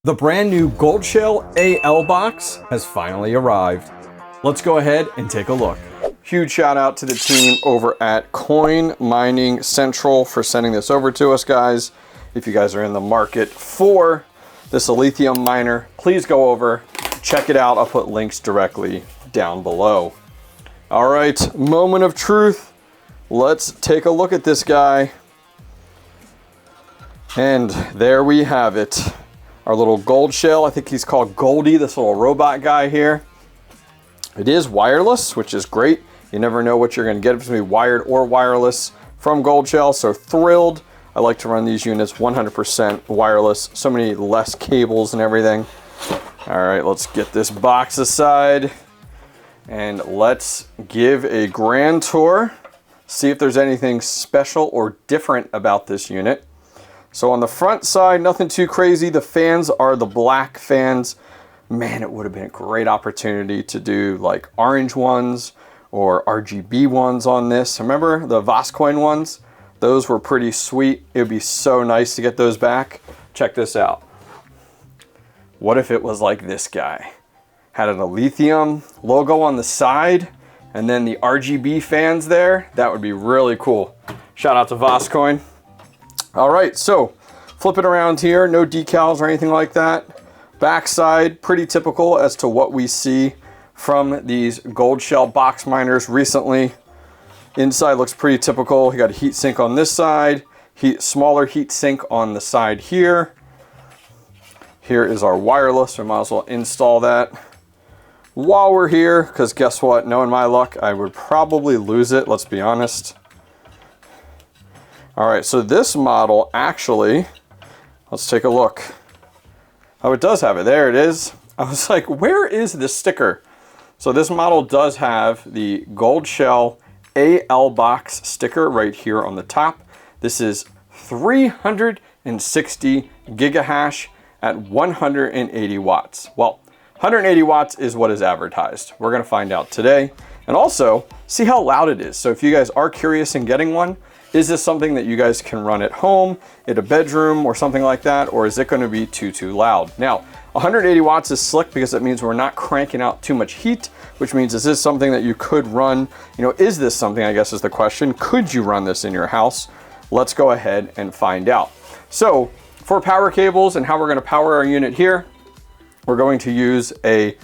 The brand new Goldshell AL Box has finally arrived. Let's go ahead and take a look. Huge shout out to the team over at Coin Mining Central for sending this over to us, guys. If you guys are in the market for this Alelphium miner, please go over, check it out. I'll put links directly down below. All right, moment of truth. Let's take a look at this guy. And there we have it. Our little Goldshell, I think he's called Goldie, this little robot guy here. It is wireless, which is great. You never know what you're gonna get. It's gonna be wired or wireless from Goldshell, so thrilled. I like to run these units 100% wireless. So many less cables and everything. All right, let's get this box aside and let's give a grand tour. See if there's anything special or different about this unit. So on the front side, nothing too crazy. The fans are the black fans. Man, it would have been a great opportunity to do like orange ones or RGB ones on this. Remember the Voscoin ones? Those were pretty sweet. It would be so nice to get those back. Check this out. What if it was like this guy? Had an Alelphium logo on the side and then the RGB fans there. That would be really cool. Shout out to Voscoin. All right, so flip it around here. No decals or anything like that. Backside, pretty typical as to what we see from these Goldshell box miners recently. Inside looks pretty typical. You got a heat sink on this side, smaller heat sink on the side here. Here is our wireless. We might as well install that while we're here, because guess what? Knowing my luck, I would probably lose it, let's be honest. All right, so this model actually, let's take a look. Oh, it does have it. There it is. I was like, where is this sticker? So this model does have the Goldshell AL Box sticker right here on the top. This is 360 gigahash at 180 watts. Well, 180 watts is what is advertised. We're gonna find out today. And also, see how loud it is. So if you guys are curious in getting one, is this something that you guys can run at home, in a bedroom or something like that? Or is it gonna be too loud? Now, 180 watts is slick because it means we're not cranking out too much heat, which means this is something that you could run. You know, is this something, I guess is the question. Could you run this in your house? Let's go ahead and find out. So for power cables and how we're gonna power our unit here, we're going to use a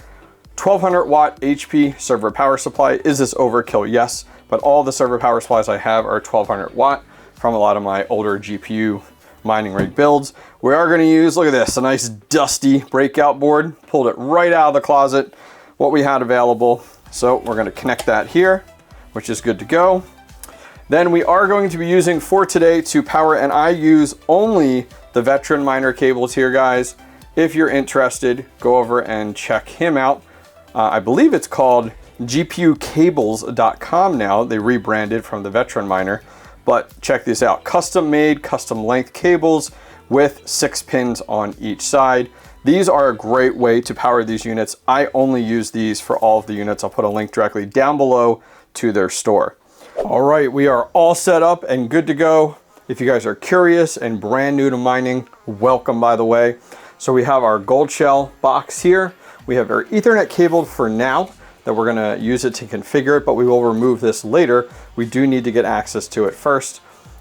1200 watt HP server power supply. Is this overkill? Yes, but all the server power supplies I have are 1200 watt from a lot of my older GPU mining rig builds. We are gonna use, look at this, a nice dusty breakout board. Pulled it right out of the closet, what we had available. So we're gonna connect that here, which is good to go. Then we are going to be using for today to power, and I use only the veteran miner cables here, guys. If you're interested, go over and check him out. I believe it's called gpucables.com now. They rebranded from the veteran miner, but check this out. Custom made, custom length cables with 6 pins on each side. These are a great way to power these units. I only use these for all of the units. I'll put a link directly down below to their store. All right, we are all set up and good to go. If you guys are curious and brand new to mining, welcome, by the way. So we have our Goldshell box here. We have our Ethernet cable for now that we're gonna use it to configure it, but we will remove this later. We do need to get access to it first.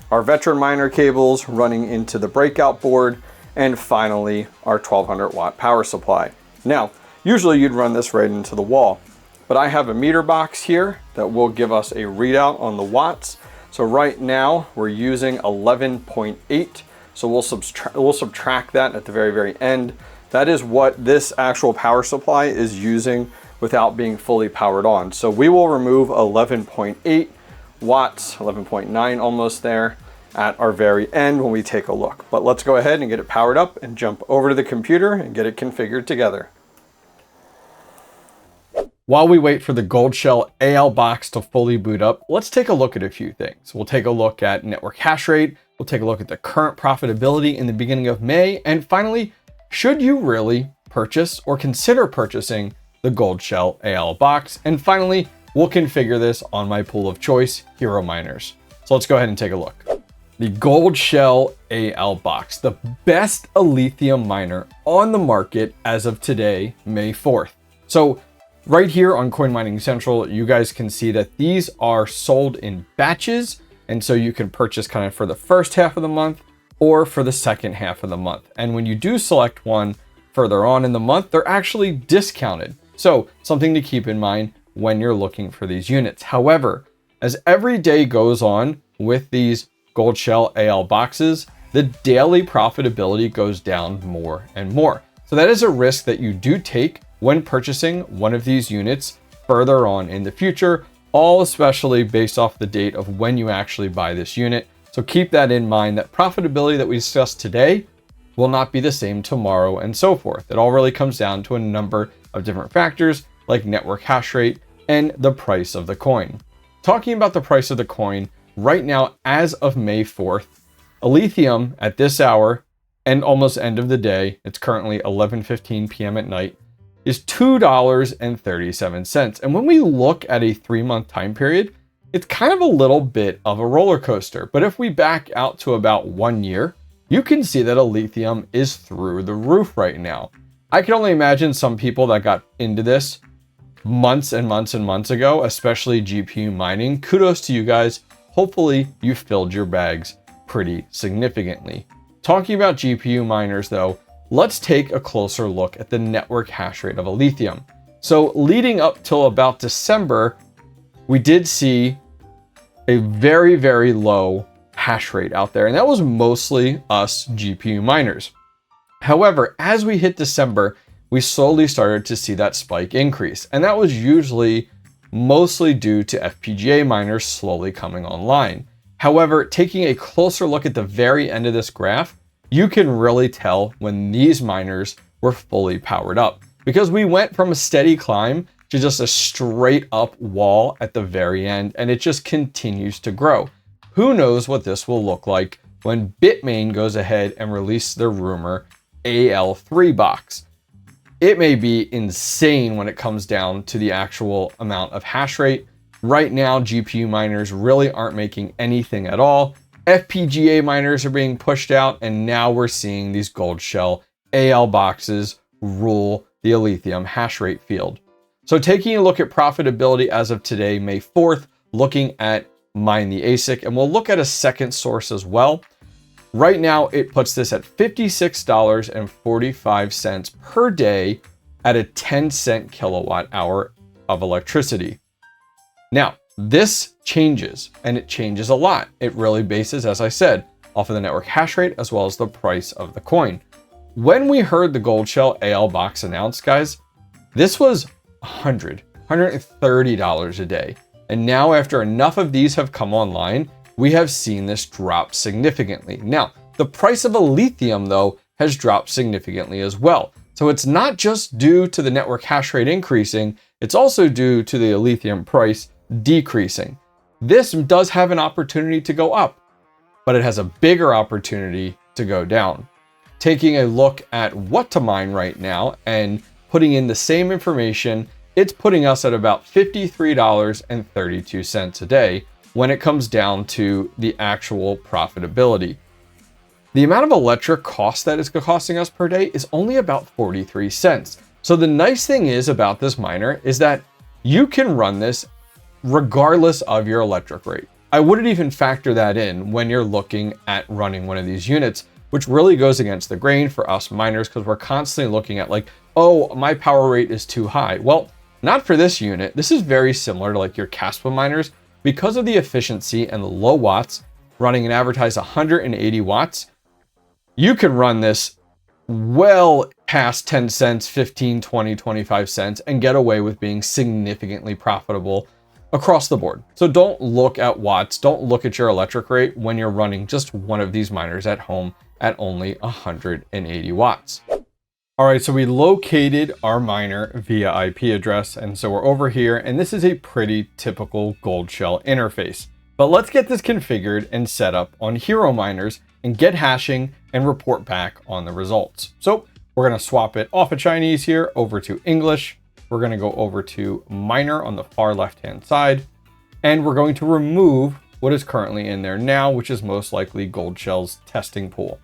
Our veteran miner cables running into the breakout board, and finally our 1200 watt power supply. Now, usually you'd run this right into the wall, but I have a meter box here that will give us a readout on the watts. So right now we're using 11.8. So we'll subtract that at the very end. That is what this actual power supply is using without being fully powered on. So we will remove 11.8 watts, 11.9 almost there at our very end when we take a look. But let's go ahead and get it powered up and jump over to the computer and get it configured together. While we wait for the Goldshell AL box to fully boot up, let's take a look at a few things. We'll take a look at network hash rate. We'll take a look at the current profitability in the beginning of May. And finally, should you really purchase or consider purchasing the Goldshell AL box? And finally, we'll configure this on my pool of choice, Hero Miners. So let's go ahead and take a look. the Goldshell AL Box, the best Alelphium miner on the market as of today, May 4th. So right here on Coin Mining Central, you guys can see that these are sold in batches. And so you can purchase kind of for the first half of the month or for the second half of the month. And when you do select one further on in the month, they're actually discounted. So something to keep in mind when you're looking for these units. However, as every day goes on with these Goldshell AL boxes, the daily profitability goes down more and more. So that is a risk that you do take when purchasing one of these units further on in the future, all especially based off the date of when you actually buy this unit. So keep that in mind, that profitability that we discussed today will not be the same tomorrow and so forth. It all really comes down to a number of different factors like network hash rate and the price of the coin. Talking about the price of the coin, right now, as of May 4th, Alelphium at this hour and almost end of the day, it's currently 11:15 p.m. at night, is $2.37. And when we look at a 3-month time period, it's kind of a little bit of a roller coaster. But if we back out to about 1 year, you can see that Alelphium is through the roof right now. I can only imagine some people that got into this months and months and months ago, especially GPU mining. Kudos to you guys. Hopefully you filled your bags pretty significantly. Talking about GPU miners though, let's take a closer look at the network hash rate of Alelphium. So leading up till about December, we did see a very, very low hash rate out there, and that was mostly us GPU miners. However, as we hit December, we slowly started to see that spike increase, and that was usually mostly due to FPGA miners slowly coming online. However, taking a closer look at the very end of this graph, you can really tell when these miners were fully powered up, because we went from a steady climb to just a straight up wall at the very end, and it just continues to grow. Who knows what this will look like when Bitmain goes ahead and releases their rumor AL3 box. It may be insane when it comes down to the actual amount of hash rate. Right now, GPU miners really aren't making anything at all. FPGA miners are being pushed out, and now we're seeing these Goldshell AL boxes rule the Alelphium hash rate field. So taking a look at profitability as of today, May 4th, looking at Mine the ASIC, and we'll look at a second source as well. Right now, it puts this at $56.45 per day at a 10-cent kilowatt hour of electricity. Now, this changes, and it changes a lot. It really bases, as I said, off of the network hash rate as well as the price of the coin. When we heard the Goldshell AL box announced, guys, this was $130 a day. And now after enough of these have come online, we have seen this drop significantly. Now, the price of Alelphium, though, has dropped significantly as well. So it's not just due to the network hash rate increasing, it's also due to the Alelphium price decreasing. This does have an opportunity to go up, but it has a bigger opportunity to go down. Taking a look at what to mine right now and putting in the same information, it's putting us at about $53.32 a day when it comes down to the actual profitability. The amount of electric cost that is costing us per day is only about 43 cents. So the nice thing is about this miner is that you can run this regardless of your electric rate. I wouldn't even factor that in when you're looking at running one of these units, which really goes against the grain for us miners because we're constantly looking at like, oh, my power rate is too high. Well, not for this unit. This is very similar to like your Caspa miners because of the efficiency and the low watts, running an advertised 180 watts. You can run this well past 10 cents, 15, 20, 25 cents and get away with being significantly profitable across the board. So don't look at watts, don't look at your electric rate when you're running just one of these miners at home at only 180 watts. All right, so we located our miner via IP address, and so we're over here, and this is a pretty typical Goldshell interface. But let's get this configured and set up on Hero miners and get hashing and report back on the results. So we're gonna swap it off of Chinese here over to English. We're gonna go over to miner on the far left-hand side, and we're going to remove what is currently in there now, which is most likely Goldshell's testing pool.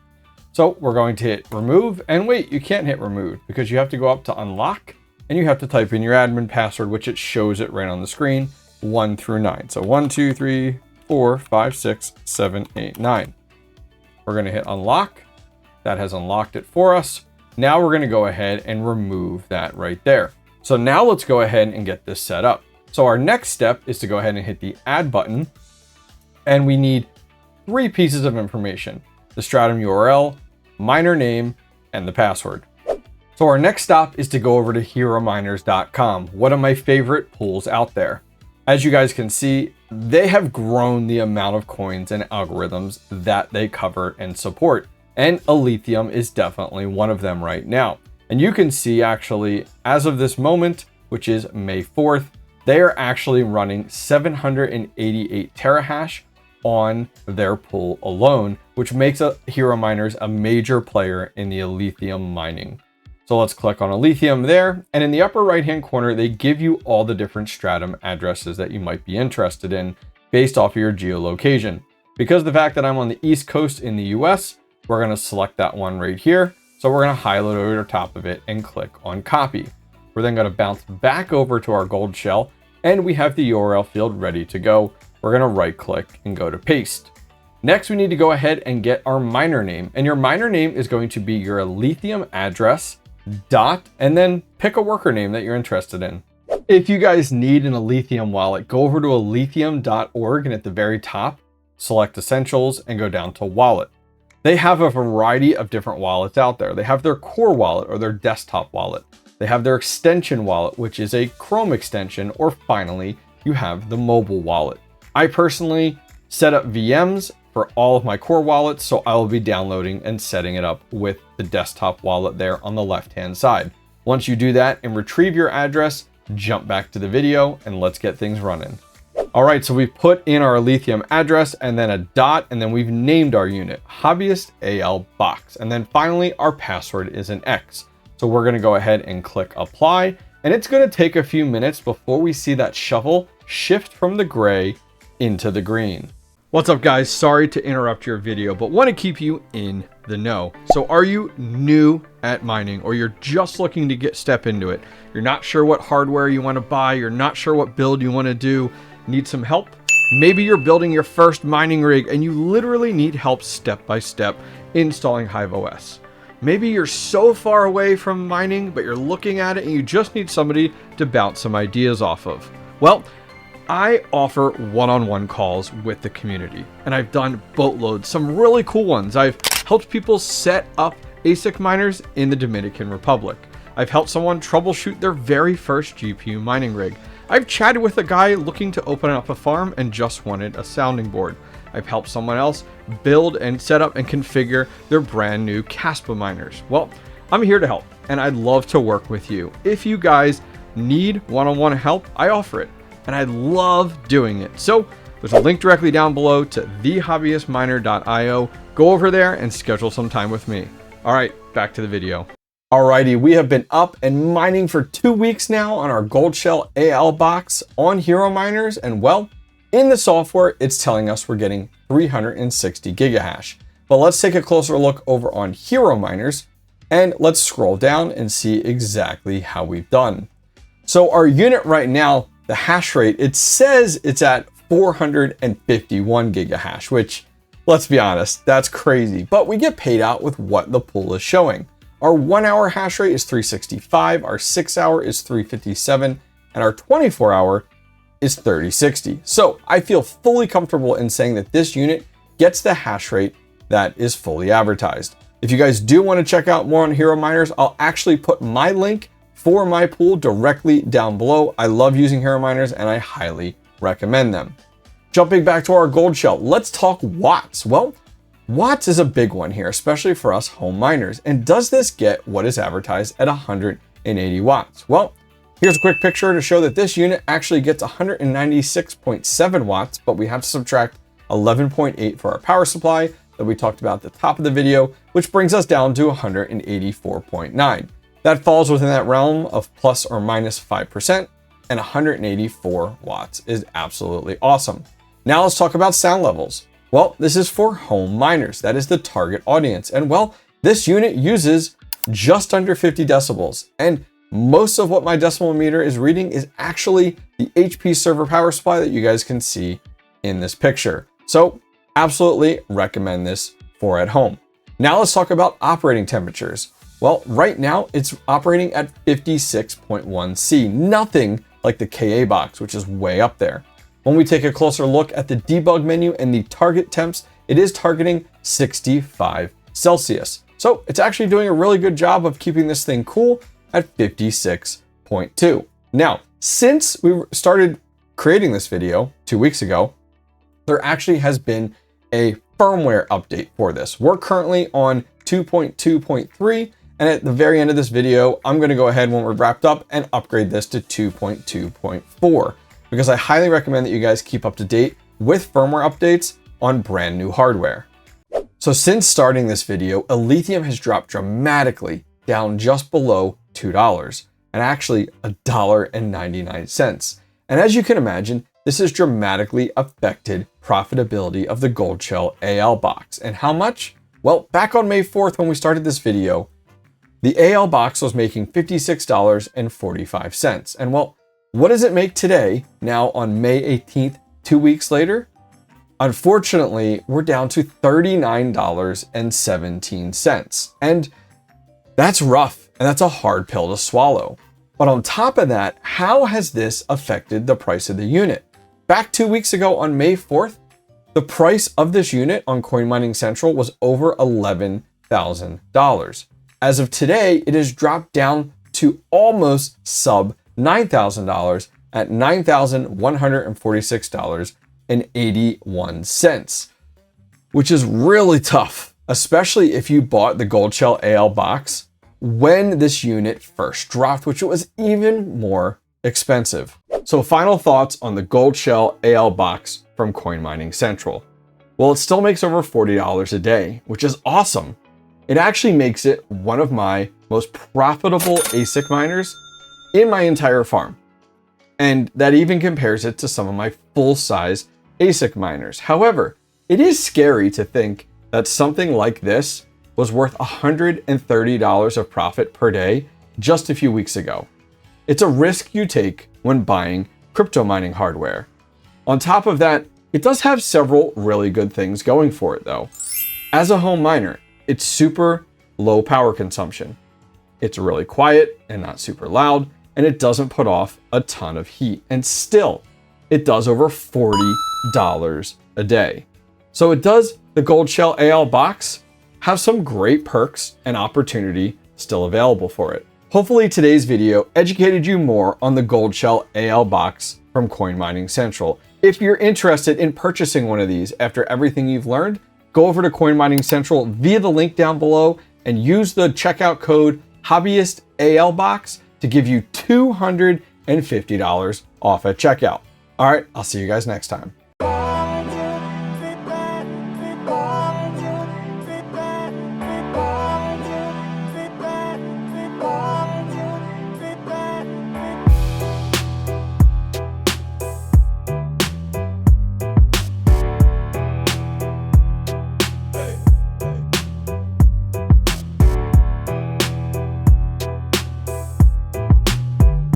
So we're going to hit remove, and wait, you can't hit remove because you have to go up to unlock and you have to type in your admin password, which it shows it right on the screen, 1 through 9. So 1, 2, 3, 4, 5, 6, 7, 8, 9. We're going to hit unlock. That has unlocked it for us. Now we're going to go ahead and remove that right there. So now let's go ahead and get this set up. So our next step is to go ahead and hit the add button, and we need 3 pieces of information: the Stratum URL, miner name, and the password. So our next stop is to go over to herominers.com, one of my favorite pools out there. As you guys can see, they have grown the amount of coins and algorithms that they cover and support. And Alelphium is definitely one of them right now. And you can see actually, as of this moment, which is May 4th, they are actually running 788 terahash on their pool alone, which makes Hero Miners a major player in the Alelphium mining. So let's click on Alelphium there, and in the upper right hand corner, they give you all the different stratum addresses that you might be interested in based off of your geolocation. Because of the fact that I'm on the East Coast in the US, we're going to select that one right here. So we're going to highlight over the top of it and click on copy. We're then going to bounce back over to our Goldshell, and we have the URL field ready to go. We're going to right click and go to paste. Next, we need to go ahead and get our miner name, and your miner name is going to be your Alelphium address, dot, and then pick a worker name that you're interested in. If you guys need an Alelphium wallet, go over to alelphium.org, and at the very top, select Essentials and go down to Wallet. They have a variety of different wallets out there. They have their core wallet or their desktop wallet. They have their extension wallet, which is a Chrome extension, or finally, you have the mobile wallet. I personally set up VMs for all of my core wallets, so I will be downloading and setting it up with the desktop wallet there on the left-hand side. Once you do that and retrieve your address, jump back to the video and let's get things running. All right, so we've put in our Alelphium address and then a dot, and then we've named our unit, Hobbyist AL Box. And then finally, our password is an X. So we're gonna go ahead and click apply, and it's gonna take a few minutes before we see that shuffle shift from the gray into the green. What's up guys? Sorry to interrupt your video, but want to keep you in the know. So are you new at mining, or you're just looking to step into it? You're not sure what hardware you want to buy, you're not sure what build you want to do, need some help? Maybe you're building your first mining rig and you literally need help step by step installing Hive OS. Maybe you're so far away from mining, but you're looking at it and you just need somebody to bounce some ideas off of. Well, I offer one-on-one calls with the community, and I've done boatloads, some really cool ones. I've helped people set up ASIC miners in the Dominican Republic. I've helped someone troubleshoot their very first GPU mining rig. I've chatted with a guy looking to open up a farm and just wanted a sounding board. I've helped someone else build and set up and configure their brand new Caspa miners. Well, I'm here to help, and I'd love to work with you. If you guys need one-on-one help, I offer it, and I love doing it. So there's a link directly down below to thehobbyistminer.io. Go over there and schedule some time with me. All right, back to the video. Alrighty, we have been up and mining for 2 weeks now on our Goldshell AL Box on Hero Miners, and well, in the software, it's telling us we're getting 360 gigahash. But let's take a closer look over on Hero Miners, and let's scroll down and see exactly how we've done. So our unit right now, the hash rate, it says it's at 451 gigahash, which, let's be honest, that's crazy, but we get paid out with what the pool is showing. Our 1 hour hash rate is 365, our 6 hour is 357, and our 24 hour is 3060. So I feel fully comfortable in saying that this unit gets the hash rate that is fully advertised. If you guys do want to check out more on Hero Miners, I'll actually put my link for my pool directly down below. I love using Hero Miners and I highly recommend them. Jumping back to our Goldshell, let's talk watts. Well, watts is a big one here, especially for us home miners. And does this get what is advertised at 180 watts? Well, here's a quick picture to show that this unit actually gets 196.7 watts, but we have to subtract 11.8 for our power supply that we talked about at the top of the video, which brings us down to 184.9. That falls within that realm of plus or minus 5%, and 184 watts is absolutely awesome. Now let's talk about sound levels. Well, this is for home miners. That is the target audience. And well, this unit uses just under 50 decibels. And most of what my decibel meter is reading is actually the HP server power supply that you guys can see in this picture. So absolutely recommend this for at home. Now let's talk about operating temperatures. Well, right now it's operating at 56.1 C, nothing like the KA box, which is way up there. When we take a closer look at the debug menu and the target temps, it is targeting 65 Celsius. So it's actually doing a really good job of keeping this thing cool at 56.2. Now, since we started creating this video 2 weeks ago, there actually has been a firmware update for this. We're currently on 2.2.3, and at the very end of this video, I'm gonna go ahead when we're wrapped up and upgrade this to 2.2.4. because I highly recommend that you guys keep up to date with firmware updates on brand new hardware. So since starting this video, Alelphium has dropped dramatically down just below $2 and actually $1.99. And as you can imagine, this has dramatically affected profitability of the Goldshell AL box. And how much? Well, back on May 4th when we started this video, the AL box was making $56.45. And well, what does it make today, now on May 18th, 2 weeks later? Unfortunately, we're down to $39.17. And that's rough, and that's a hard pill to swallow. But on top of that, how has this affected the price of the unit? Back 2 weeks ago on May 4th, the price of this unit on Coin Mining Central was over $11,000. As of today, it has dropped down to almost sub $9,000 at $9,146.81, which is really tough, especially if you bought the Goldshell AL box when this unit first dropped, which was even more expensive. So final thoughts on the Goldshell AL box from Coin Mining Central. Well, it still makes over $40 a day, which is awesome. It actually makes it one of my most profitable ASIC miners in my entire farm. And that even compares it to some of my full-size ASIC miners. However, it is scary to think that something like this was worth $130 of profit per day just a few weeks ago. It's a risk you take when buying crypto mining hardware. On top of that, it does have several really good things going for it though. As a home miner, it's super low power consumption. It's really quiet and not super loud, and it doesn't put off a ton of heat. And still, it does over $40 a day. So it does the Goldshell AL box have some great perks and opportunity still available for it. Hopefully today's video educated you more on the Goldshell AL box from Coin Mining Central. If you're interested in purchasing one of these after everything you've learned, go over to Coin Mining Central via the link down below and use the checkout code Hobbyist AL Box to give you $250 off at checkout. All right, I'll see you guys next time.